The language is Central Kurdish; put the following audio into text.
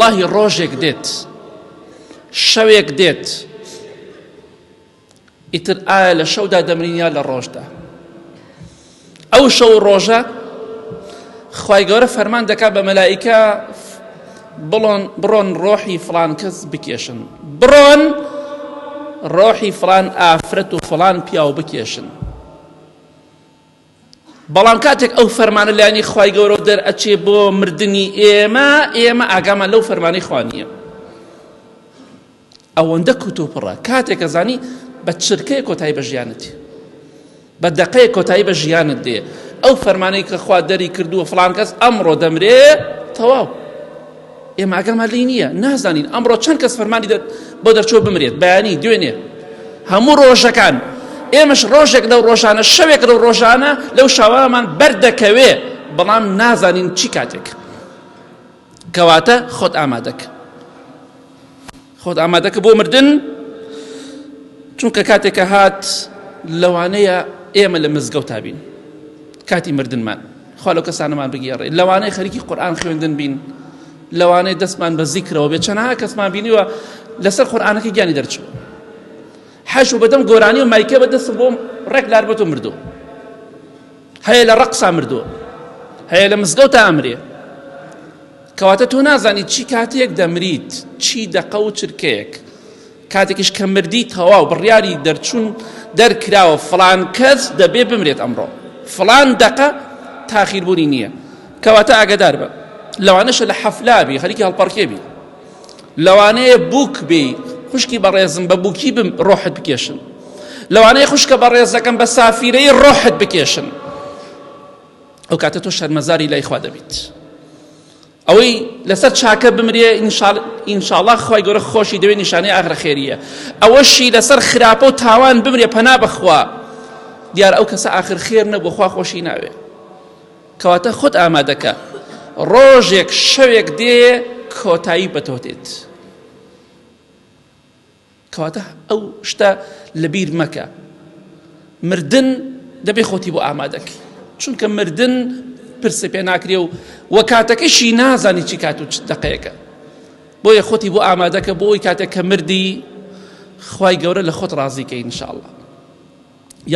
والله ڕۆژێک دێت شەوێک دێت ئیتر ئایا لە شەودا دەمرین یا لە ڕۆژدا؟ ئەو شەو ڕۆژە خوای گەورە فەرمان دەکات بە مەلائیکە بڕۆن ڕۆحی فڵان کەس بکێشن، بڕۆن ڕۆحی فڵان ئافرەت و فڵان پیاو بکێشن. بەڵام کاتێک ئەو فەرمانە لایەنی خوای گەورە دەرئەچێ بۆ مردنی ئێمە ئاگامان لەو فەرمانەی خوا نییە. ئەوەندە کتوپڕە کاتێک ئەزانی بە چرکەیە کۆتایی بە ژیانەتی، بە دەقەیە کۆتایی بە ژیانت دێ. ئەو فەرمانەی کە خوا دەری کردووە فڵان کەس ئەمڕۆ دەمرێ تەواو، ئێمە ئاگامان لێی نییە، نازانین ئەمڕۆ چەند کەس فەرمانی بۆ دەرچۆ بمرێت، بەیانی دوێنێ هەموو ڕۆژەکان. ئێمەش ڕۆژێک لەو ڕۆژانە شەوێک لەو ڕۆژانە لەو شاوامان بەردەکەوێ، بەڵام نازانین چی کاتێک. کەواتە خۆت ئامادەکە، خۆت ئامادەکە بۆ مردن، چونکە کاتێکە هات لەوانەیە ئێمە لە مزگەوتا بین کاتی مردنمان، خوا لەو کەسانەمان بگێڕێ، لەوانەیە خەریکی قورئان خوێندن بین، لەوانەیە دەستمان بە زیکرەوە بێت. چەندها کەسمان بینیوە لەسەر قورئانەکەی گیانی دەرچوو، حەش و بەدەم گۆرانی و مایکە بەدەستم بۆم ڕێک لار بەتۆ مردو، هەیە لە ڕەقسا مردووە، هەیە لە مزگەوتا ئەمرێ. کەواتە تۆ نازانی چی کاتێک دەمریت، چی دەقە و چرکەیەک. کاتێکیش کە مردی تەواو بڕیاری دەرچوون دەرکراوە فڵان کەس دەبێ بمرێت ئەمڕۆ، فڵان دەقە تاخیربوونی نییە. کەواتە ئاگادار بە. لەوانەشە لە حەفلا بی، خەریکی هەڵپەڕکێ بی، لەوانەیە بووک بی، خوشکی بەڕێزم بە بووکی بم ڕۆحت بکێشن، لەوانەیە خوشکە بەڕێزەکەم بە سافیرەی ڕۆحت بکێشن. ئەو کاتە تۆ شەرمەزاری لای خوا دەبیت. ئەوەی لەسەر چاکە بمرێ ئینشاءڵڵا خوای گەورە خۆشی دەوێت، نیشانەی ئاخرە خێریە. ئەوەشی لەسەر خراپە و تاوان بمرێ پەنا بەخوا، دیارە ئەو کەسە ئاخر خێر نەبوو، خوا خۆشی ناوێ. کەواتە خۆت ئامادەکە، ڕۆژێک شەوێک دێ کۆتایی بەتۆ دێت. کەواتە ئەو شتە لەبیر مەکە. مردن دەبێ خۆتی بۆ ئامادەکەی، چونکە مردن پرسە پێ ناکرێ و وەکاتەکەشی نازانی چی کات و چ دەقەیەکە. بۆیە خۆتی بۆ ئامادەکە، بۆی کاتێک کە مردی خوای گەورە لە خۆت ڕازیکەی ئینشاءڵڵا.